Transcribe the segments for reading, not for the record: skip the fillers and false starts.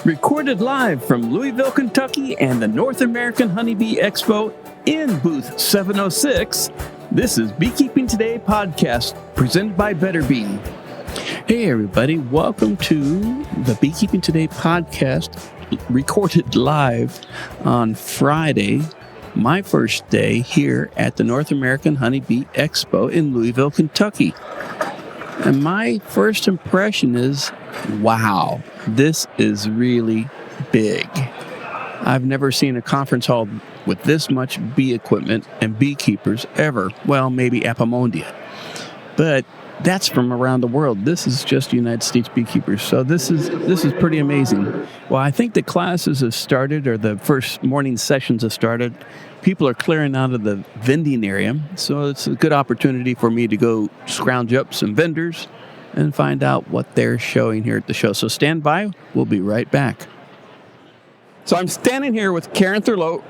Recorded live from Louisville, Kentucky and the North American Honeybee Expo in booth 706, this is Beekeeping Today Podcast, presented by Better Bee. Hey everybody, welcome to the Beekeeping Today Podcast, recorded live on Friday, my first day here at the North American Honeybee Expo in Louisville, Kentucky. And my first impression is, wow, this is really big. I've never seen a conference hall with this much bee equipment and beekeepers ever. Well, maybe Apimondia. But that's from around the world. This is just United States beekeepers. So this is pretty amazing. Well, I think the classes have started, or the first morning sessions have started. People are clearing out of the vending area. So it's a good opportunity for me to go scrounge up some vendors and find out what they're showing here at the show. So stand by. We'll be right back. So I'm standing here with Karen Thurlow.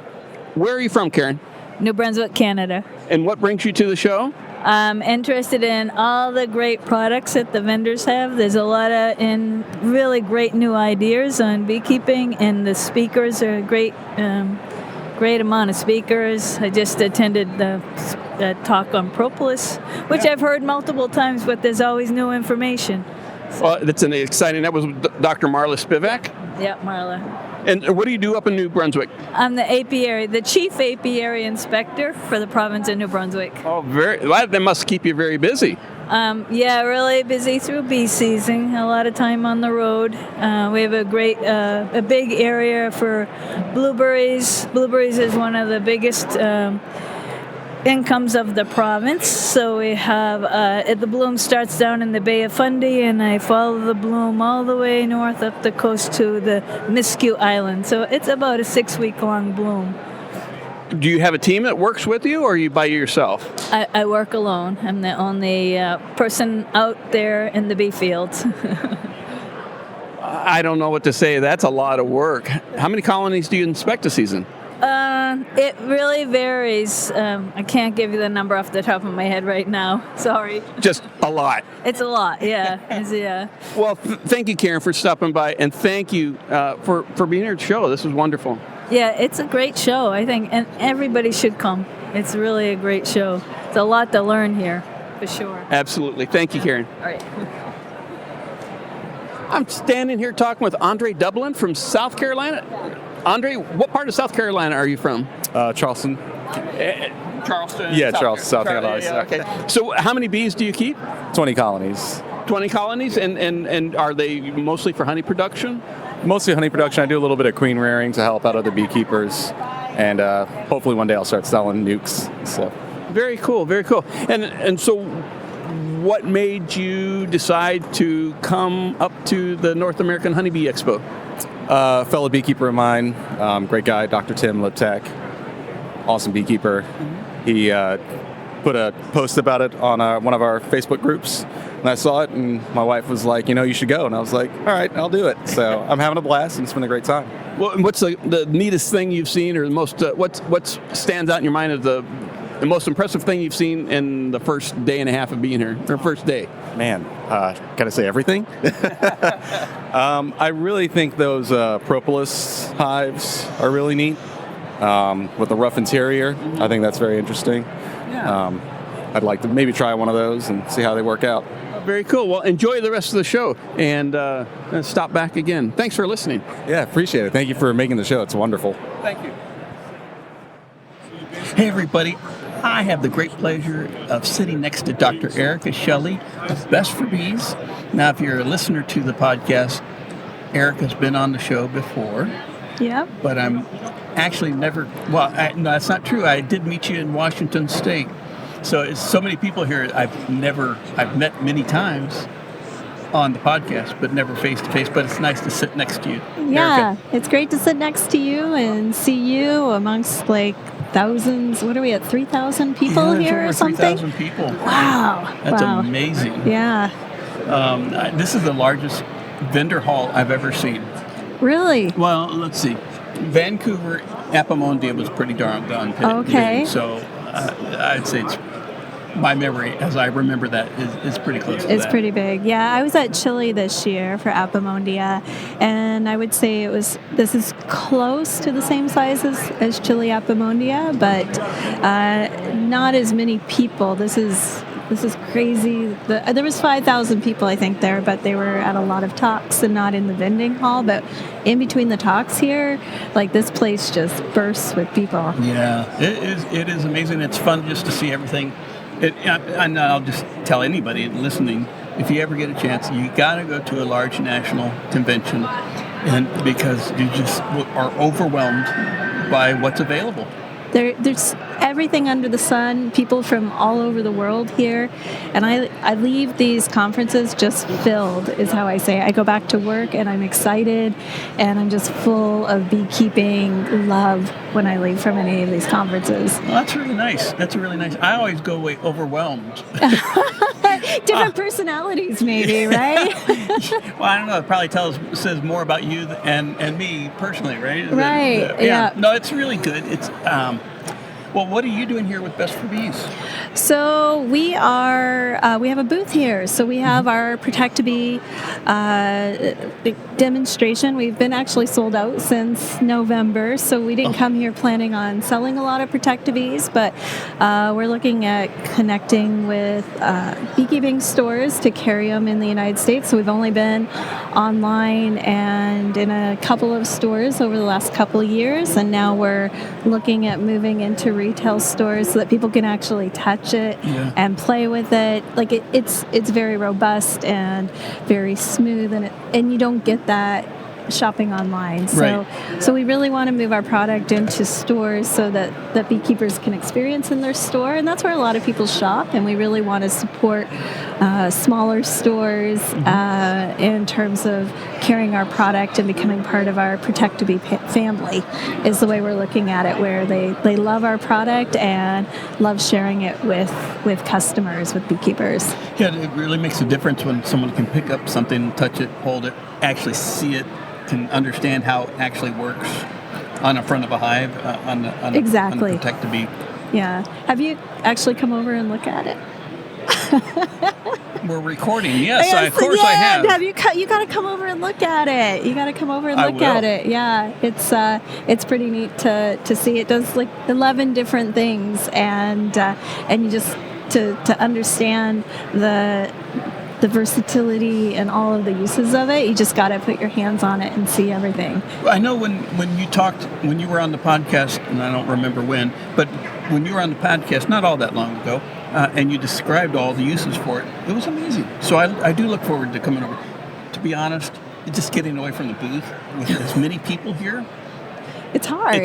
Where are you from, Karen? New Brunswick, Canada. And what brings you to the show? I'm interested in all the great products that the vendors have. There's a lot of really great new ideas on beekeeping, and the speakers are great amount of speakers. I just attended the talk on propolis, which I've heard multiple times, but there's always new information. Well, that's an exciting. That was Dr. Marla Spivak? Yeah, Marla. And what do you do up in New Brunswick? I'm the chief apiary inspector for the province of New Brunswick. Oh, that must keep you very busy. Yeah, really busy through bee season. A lot of time on the road. We have a big area for blueberries. Blueberries is one of the biggest incomes of the province. So we have the bloom starts down in the Bay of Fundy, and I follow the bloom all the way north up the coast to the Miscue Island. So it's about a 6-week-long bloom. Do you have a team that works with you, or are you by yourself? I work alone. I'm the only person out there in the bee fields. I don't know what to say. That's a lot of work. How many colonies do you inspect a season? It really varies. I can't give you the number off the top of my head right now. Sorry. Just a lot. It's a lot, yeah. Well, thank you, Karen, for stopping by, and thank you for being here at the show. This was wonderful. Yeah, it's a great show, I think, and everybody should come. It's really a great show. It's a lot to learn here, for sure. Absolutely. Thank you, Karen. All right. I'm standing here talking with Andre Dublin from South Carolina. Andre, what part of South Carolina are you from? Charleston. Charleston? Yeah, Charleston, South Carolina. Yeah, okay. So how many bees do you keep? 20 colonies. 20 colonies, and are they mostly for honey production? Mostly honey production. I do a little bit of queen rearing to help out other beekeepers, and hopefully one day I'll start selling nukes. So. Very cool, very cool. And so what made you decide to come up to the North American Honeybee Expo? A fellow beekeeper of mine, great guy, Dr. Tim Liptak, awesome beekeeper. He put a post about it on one of our Facebook groups, and I saw it, and my wife was like, you should go. And I was like, all right, I'll do it. So I'm having a blast, and it's been a great time. Well, and what's the neatest thing you've seen, or the most, what stands out in your mind as the most impressive thing you've seen in the first day and a half of being here, or first day? Man, can I say everything? I really think those propolis hives are really neat with the rough interior. I think that's very interesting. Yeah. I'd like to maybe try one of those and see how they work out. Very cool. Well, enjoy the rest of the show, and stop back again. Thanks for listening. Yeah, appreciate it. Thank you for making the show. It's wonderful. Thank you. Hey, everybody. I have the great pleasure of sitting next to Dr. Erica Shelley of Best for Bees. Now, if you're a listener to the podcast, Erica's been on the show before. Yeah. But I'm actually never, no, that's not true. I did meet you in Washington State. So it's so many people here I've met many times on the podcast, but never face-to-face. But it's nice to sit next to you. Yeah, Erica. It's great to sit next to you and see you amongst thousands. What are we at, 3,000 people here or something? 3,000 people. Wow. That's amazing. Yeah. This is the largest vendor hall I've ever seen. Really? Well, let's see. Vancouver, Apimondia was pretty darn big. Okay. So I'd say it's my memory, as I remember that, is pretty close to that. It's pretty big. Yeah, I was at Chile this year for Apimondia, and I would say this is close to the same size as Chile Apimondia, but not as many people. This is crazy. There was 5,000 people, I think, there, but they were at a lot of talks and not in the vending hall. But in between the talks here, like, this place just bursts with people. Yeah, it is amazing. It's fun just to see everything. And I'll just tell anybody listening, if you ever get a chance, you got to go to a large national convention, and because you just are overwhelmed by what's available. There's everything under the sun, people from all over the world here, and I leave these conferences just filled, is how I say. I go back to work and I'm excited, and I'm just full of beekeeping love when I leave from any of these conferences. Well, that's really nice. That's really nice. I always go away overwhelmed. Different personalities, maybe, right? Well, I don't know. It probably says more about you and me personally, right? Right. Yeah. No, it's really good. It's well, what are you doing here with Best for Bees? So we have a booth here. So we have our Protect-A-Bee demonstration. We've been actually sold out since November, so we didn't come here planning on selling a lot of Protect-A-Bees, but we're looking at connecting with beekeeping stores to carry them in the United States. So we've only been online and in a couple of stores over the last couple of years, and now we're looking at moving into retail stores so that people can actually touch it and play with it. Like, it's very robust and very smooth, and you don't get that shopping online. So we really want to move our product into stores so that beekeepers can experience in their store, and that's where a lot of people shop, and we really want to support smaller stores in terms of carrying our product and becoming part of our Protect-A-Bee family is the way we're looking at it, where they love our product and love sharing it with customers, with beekeepers. Yeah, it really makes a difference when someone can pick up something, touch it, hold it, actually see it, can understand how it actually works on the front of a hive, on the Protect-A-Bee. Yeah. Have you actually come over and look at it? We're recording. Yes, of course I have. You got to come over and look at it. You got to come over and look at it. Yeah, it's pretty neat to see. It does like 11 different things, and you just to understand the versatility and all of the uses of it, you just got to put your hands on it and see everything. I know when you were on the podcast, and I don't remember when, but when you were on the podcast not all that long ago, and you described all the uses for it, it was amazing. So I do look forward to coming over. To be honest, just getting away from the booth with as many people here, it's hard.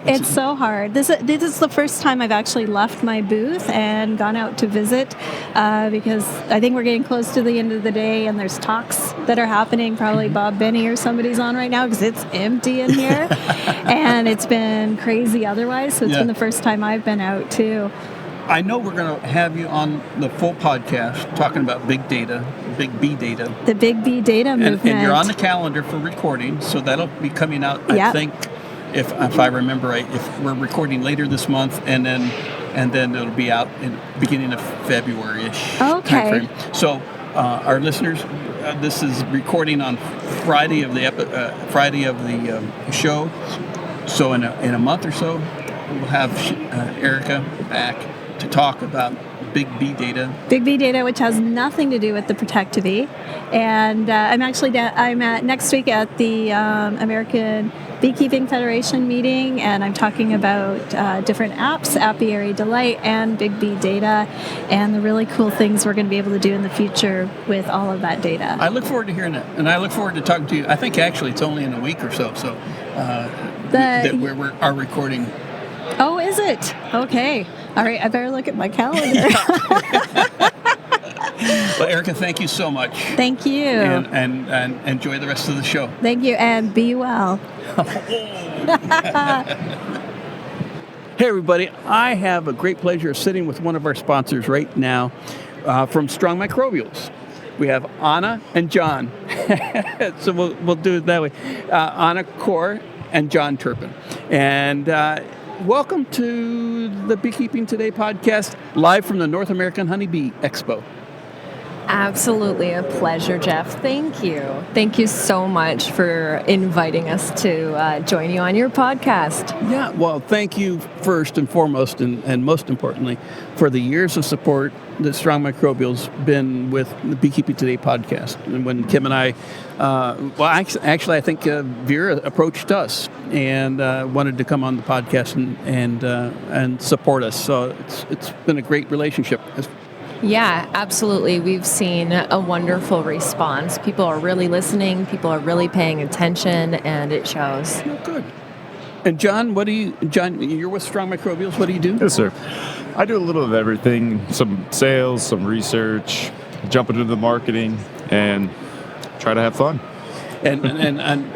It's so hard. This is the first time I've actually left my booth and gone out to visit because I think we're getting close to the end of the day, and there's talks that are happening. Probably Bob Benny or somebody's on right now because it's empty in here, and it's been crazy otherwise. So it's been the first time I've been out too. I know we're going to have you on the full podcast talking about big data, big bee data. The big bee data movement. And you're on the calendar for recording, so that'll be coming out, I think, if I remember right, if we're recording later this month, and then it'll be out in beginning of February-ish timeframe. So our listeners, this is recording on Friday of the show. So in a month or so, we'll have Erica back to talk about big bee data. Big bee data, which has nothing to do with the Protect-A-Bee. And I'm at next week at the American Beekeeping Federation meeting, and I'm talking about different apps, Apiary Delight, and Big Bee Data, and the really cool things we're going to be able to do in the future with all of that data. I look forward to hearing that, and I look forward to talking to you. I think actually it's only in a week or so that we are recording. Oh, is it? Okay. All right, I better look at my calendar. Well, Erica, thank you so much. Thank you. And enjoy the rest of the show. Thank you, and be well. Hey, everybody. I have a great pleasure of sitting with one of our sponsors right now from StrongMicrobials. We have Anna and John. So we'll do it that way. Anna Kaur and John Turpin. And welcome to the Beekeeping Today podcast, live from the North American Honeybee Expo. Absolutely a pleasure, Jeff. Thank you. Thank you so much for inviting us to join you on your podcast. Yeah, well, thank you first and foremost, and most importantly, for the years of support that Strong Microbials been with the Beekeeping Today podcast. And when Kim and I, I think Vera approached us and wanted to come on the podcast and support us. So it's been a great relationship. Yeah, absolutely. We've seen a wonderful response. People are really listening. People are really paying attention, and it shows. Oh, good. And John, you're with Strong Microbials. What do you do? Yes, sir. I do a little of everything, some sales, some research, jump into the marketing, and try to have fun. And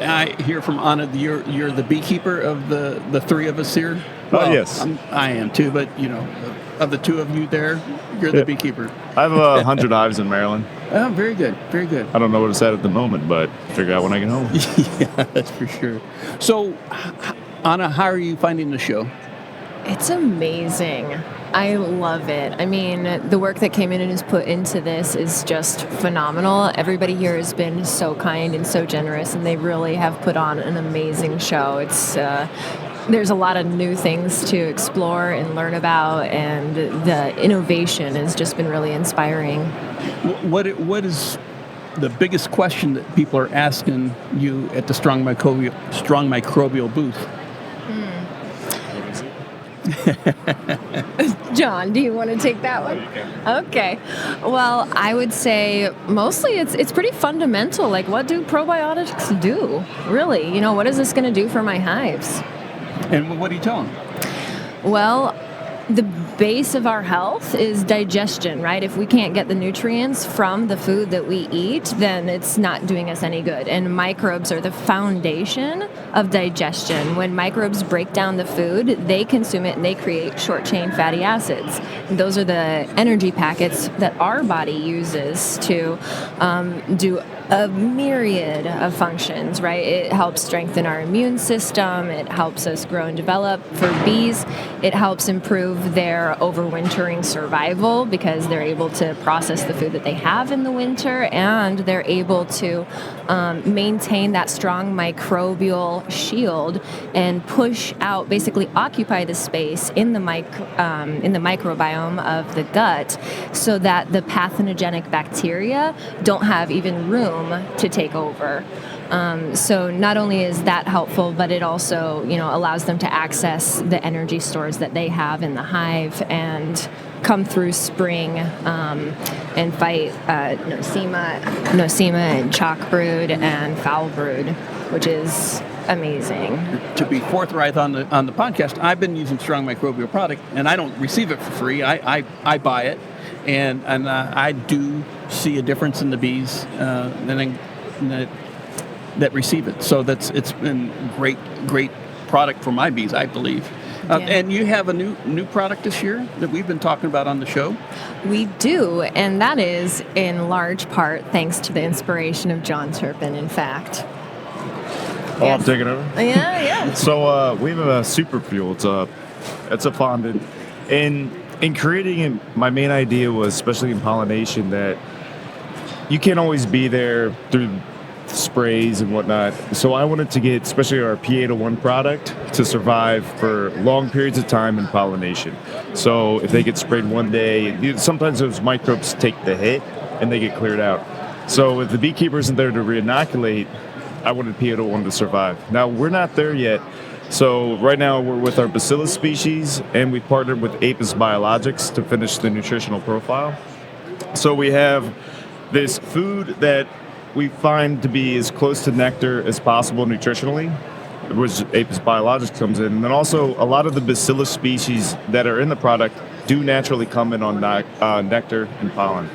I hear from Anna, you're the beekeeper of the three of us here. Well, yes. I am too, but of the two of you there, you're the beekeeper. I have 100 hives in Maryland. Oh, very good, very good. I don't know what it's at the moment, but figure out when I get home. Yeah, that's for sure. So, Anna, how are you finding the show? It's amazing. I love it. I mean, the work that came in and is put into this is just phenomenal. Everybody here has been so kind and so generous, and they really have put on an amazing show. There's a lot of new things to explore and learn about, and the innovation has just been really inspiring. What is the biggest question that people are asking you at the Strong Microbial booth? John, do you want to take that one? Okay. Well, I would say mostly it's pretty fundamental. Like, what do probiotics do? Really? What is this going to do for my hives? And what do you tell them? Well, the base of our health is digestion, right? If we can't get the nutrients from the food that we eat, then it's not doing us any good. And microbes are the foundation of digestion. When microbes break down the food, they consume it and they create short-chain fatty acids. And those are the energy packets that our body uses to do a myriad of functions, right? It helps strengthen our immune system. It helps us grow and develop. For bees, it helps improve their overwintering survival because they're able to process the food that they have in the winter, and they're able to maintain that strong microbial shield and push out, basically occupy the space in the microbiome of the gut so that the pathogenic bacteria don't have even room to take over. So not only is that helpful, but it also, allows them to access the energy stores that they have in the hive and come through spring and fight nosema and chalk brood and foul brood, which is amazing. To be forthright on the podcast, I've been using Strong Microbial product, and I don't receive it for free. I buy it, and I do see a difference in the bees that receive it. So it's been great product for my bees, I believe. Yeah. And you have a new product this year that we've been talking about on the show? We do, and that is in large part thanks to the inspiration of John Turpin, in fact. Oh, yes. I'm taking over? Yeah. So we have a super fuel. It's a fondant. In creating it, my main idea was, especially in pollination, that you can't always be there through sprays and whatnot. So I wanted to get, especially our P801 product, to survive for long periods of time in pollination. So if they get sprayed one day, sometimes those microbes take the hit and they get cleared out. So if the beekeeper isn't there to re-inoculate, I wanted P801 to survive. Now, we're not there yet. So right now we're with our Bacillus species, and we partnered with Apis Biologics to finish the nutritional profile. So we have this food that we find to be as close to nectar as possible nutritionally, which Apis Biologics comes in. And then also a lot of the Bacillus species that are in the product do naturally come in on nectar and pollen.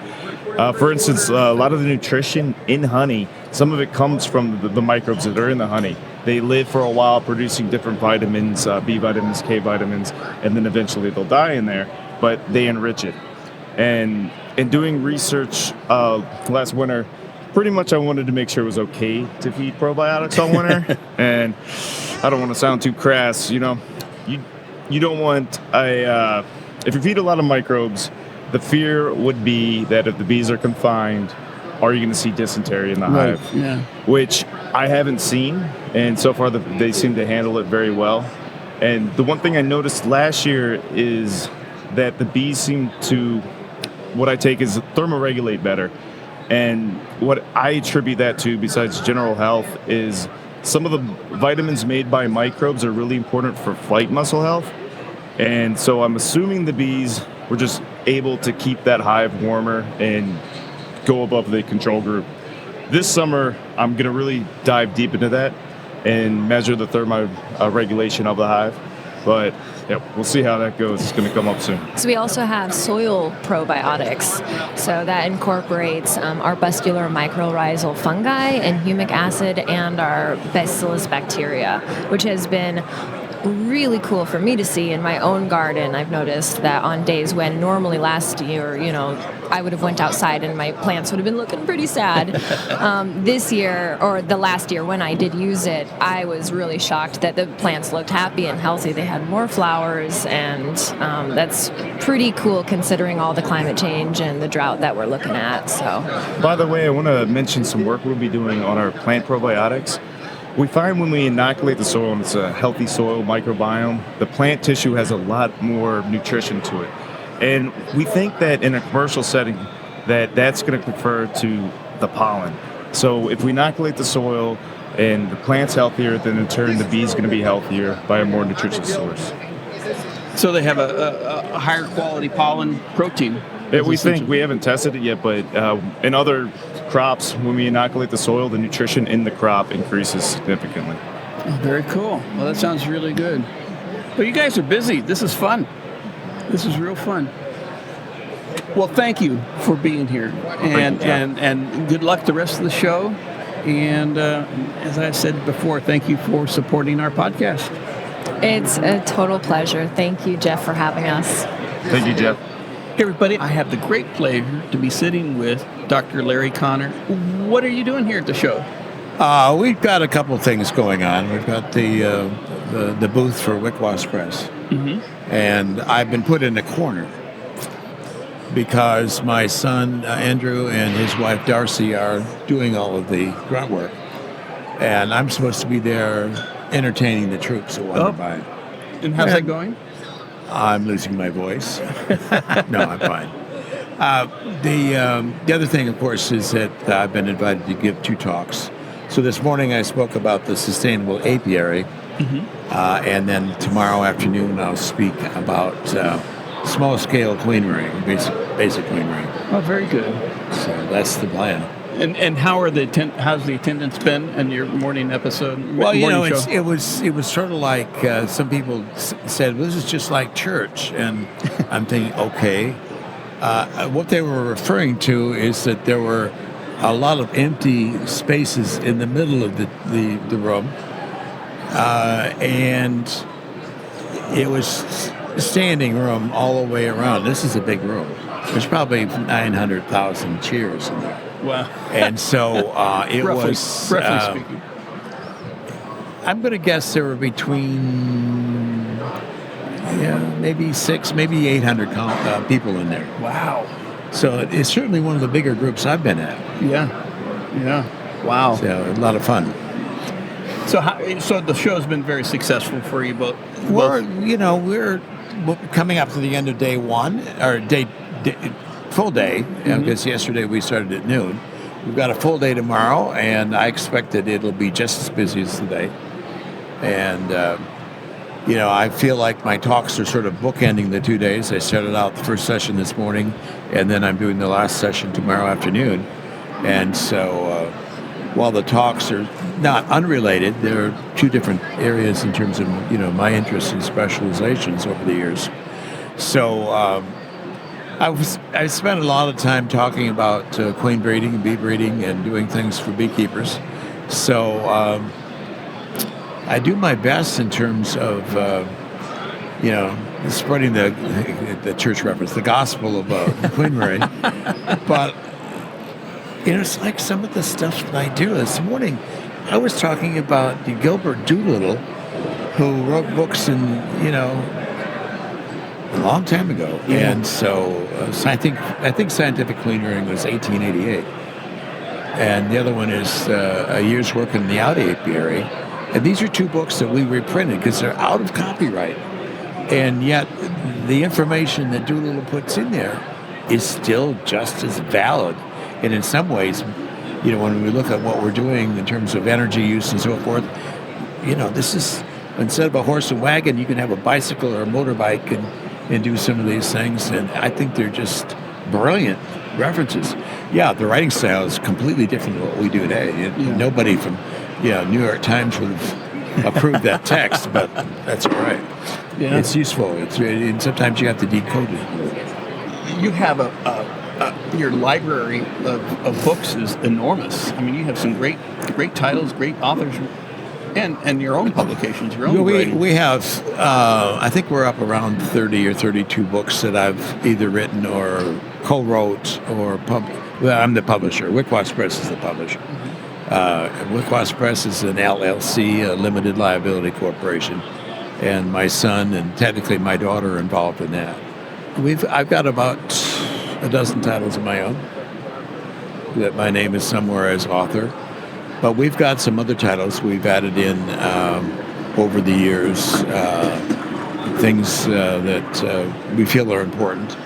For instance, a lot of the nutrition in honey, some of it comes from the microbes that are in the honey. They live for a while producing different vitamins, B vitamins, K vitamins, and then eventually they'll die in there, but they enrich it. And in doing research last winter, pretty much I wanted to make sure it was okay to feed probiotics all winter. And I don't want to sound too crass, you don't want if you feed a lot of microbes, the fear would be that if the bees are confined, are you going to see dysentery in the hive? Yeah. Which I haven't seen, and so far they seem to handle it very well. And the one thing I noticed last year is that the bees seem to, what I take is thermoregulate better. And what I attribute that to, besides general health, is some of the vitamins made by microbes are really important for flight muscle health. And so I'm assuming the bees were just able to keep that hive warmer and go above the control group. This summer, I'm going to really dive deep into that and measure the thermoregulation of the hive. But yeah, we'll see how that goes. It's going to come up soon. So we also have soil probiotics. So that incorporates our bustular mycorrhizal fungi and humic acid and our bacillus bacteria, which has been really cool for me to see in my own garden. I've noticed that on days when normally last year, I would have went outside and my plants would have been looking pretty sad. This year, or the last year when I did use it, I was really shocked that the plants looked happy and healthy. They had more flowers, and that's pretty cool considering all the climate change and the drought that we're looking at. So, by the way, I want to mention some work we'll be doing on our plant probiotics. We find when we inoculate the soil and it's a healthy soil microbiome, the plant tissue has a lot more nutrition to it. And we think that in a commercial setting, that's going to confer to the pollen. So if we inoculate the soil and the plant's healthier, then in turn the bee's going to be healthier by a more nutritious source. So they have a higher quality pollen protein. We think, we haven't tested it yet, but in other crops, when we inoculate the soil, the nutrition in the crop increases significantly. Oh, very cool. Well, that sounds really good. Well, you guys are busy. This is fun. This is real fun. Well, thank you for being here, and good luck the rest of the show. And as I said before, thank you for supporting our podcast. it's a total pleasure. Thank you, Jeff, for having us. Thank you, Jeff. Hey everybody, I have the great pleasure to be sitting with Dr. Larry Connor. What are you doing here at the show? We've got a couple of things going on. We've got the booth for Wicwas Press. Mm-hmm. And I've been put in a corner because my son, Andrew, and his wife, Darcy, are doing all of the grunt work. And I'm supposed to be there entertaining the troops that wander by. And how's that going? I'm losing my voice. No, I'm fine. The other thing, of course, is that I've been invited to give 2 talks. So this morning I spoke about the sustainable apiary, and then tomorrow afternoon I'll speak about small-scale queen rearing, basic queen rearing. Oh, very good. So that's the plan. And how's the attendance been in your morning episode? Well, show? it was sort of like some people said, well, this is just like church, and I'm thinking, okay. What they were referring to is that there were a lot of empty spaces in the middle of the room, and it was standing room all the way around. This is a big room. There's probably 900,000 chairs in there. Wow. And so it roughly was... speaking. I'm going to guess there were between maybe 600, maybe 800 people in there. Wow. So it's certainly one of the bigger groups I've been at. Yeah. Wow. So a lot of fun. So the show's been very successful for you both. Well, we're coming up to the end of day one, or full day, because yesterday we started at noon. We've got a full day tomorrow, and I expect that it'll be just as busy as today. And, I feel like my talks are sort of bookending the 2 days. I started out the first session this morning, and then I'm doing the last session tomorrow afternoon. And so while the talks are not unrelated, there are 2 different areas in terms of, my interests and specializations over the years. So I spent a lot of time talking about queen breeding and bee breeding and doing things for beekeepers. So I do my best in terms of, spreading the church reference, the gospel of queen rearing. But, it's like some of the stuff that I do. This morning, I was talking about Gilbert Doolittle, who wrote books in, a long time ago. Yeah. And so I think Scientific Cleanering was 1888. And the other one is A Year's Work in the Out Apiary. And these are two books that we reprinted because they're out of copyright. And yet the information that Doolittle puts in there is still just as valid. And in some ways, when we look at what we're doing in terms of energy use and so forth, this is, instead of a horse and wagon, you can have a bicycle or a motorbike and do some of these things. And I think they're just brilliant references. Yeah, the writing style is completely different than what we do today. Nobody from New York Times would have approved that text, but that's all right. Yeah. It's useful. And sometimes you have to decode it. You have your library of books is enormous. I mean, you have some great titles, great authors, and your own publications, your own writing. We have, I think we're up around 30 or 32 books that I've either written or co-wrote or I'm the publisher. Wicwas Press is the publisher. Wicwas Press is an LLC, a limited liability corporation, and my son and technically my daughter are involved in that. I've got about a dozen titles of my own that my name is somewhere as author, but we've got some other titles we've added in over the years, things that we feel are important,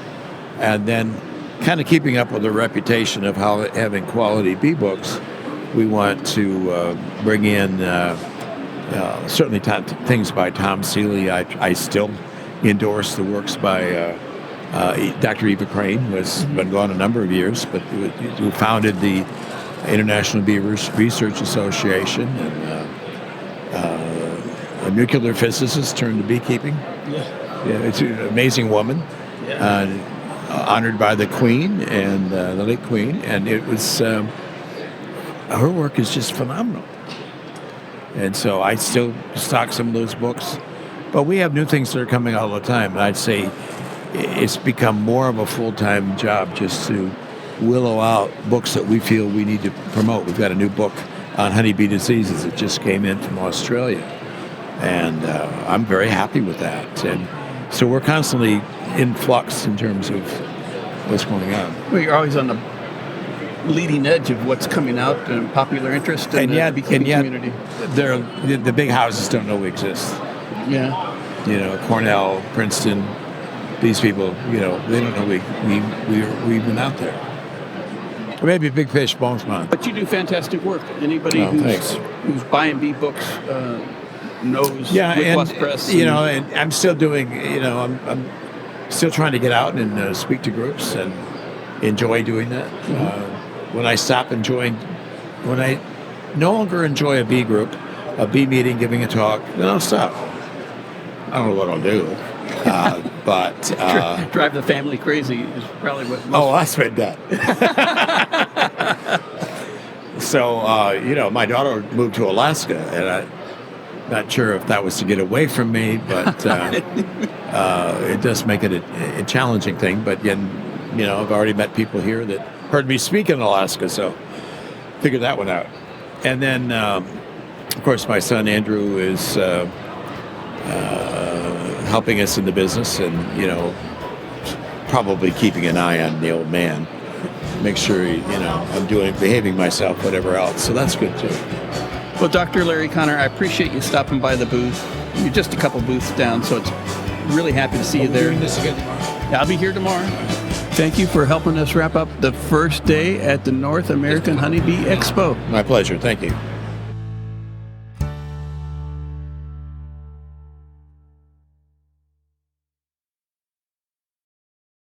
and then kind of keeping up with the reputation of having quality bee books. We want to bring in certainly things by Tom Seeley. I still endorse the works by Dr. Eva Crane, who has been gone a number of years, but who founded the International Bee Research Association, and a nuclear physicist turned to beekeeping. Yeah, it's an amazing woman, honored by the Queen and the late Queen, and it was her work is just phenomenal. And so I still stock some of those books, but we have new things that are coming all the time. And I'd say it's become more of a full-time job just to willow out books that we feel we need to promote. We've got a new book on honeybee diseases that just came in from Australia, and I'm very happy with that. And so we're constantly in flux in terms of what's going on. Well, you're always on the leading edge of what's coming out and popular interest in the beekeeping community. The big houses don't know we exist. Yeah. Cornell, Princeton, these people, they don't know we've been out there. Or maybe Big Fish, Bones Pond. But you do fantastic work. Anybody who's buying bee books knows Wicwas Press. And I'm still doing, I'm still trying to get out and speak to groups and enjoy doing that. When I no longer enjoy a bee group, a bee meeting, giving a talk, then I'll stop. I don't know what I'll do. But drive the family crazy is probably what that's been done. So, my daughter moved to Alaska, and I'm not sure if that was to get away from me, but it does make it a challenging thing. But again, I've already met people here that heard me speak in Alaska, so figured that one out. And then, of course, my son Andrew is helping us in the business, and probably keeping an eye on the old man, make sure I'm behaving myself, whatever else. So that's good too. Well, Dr. Larry Connor, I appreciate you stopping by the booth. You're just a couple booths down, so it's really happy to see you there. Doing this again tomorrow? Yeah, I'll be here tomorrow. Thank you for helping us wrap up the first day at the North American Honeybee Expo. My pleasure. Thank you.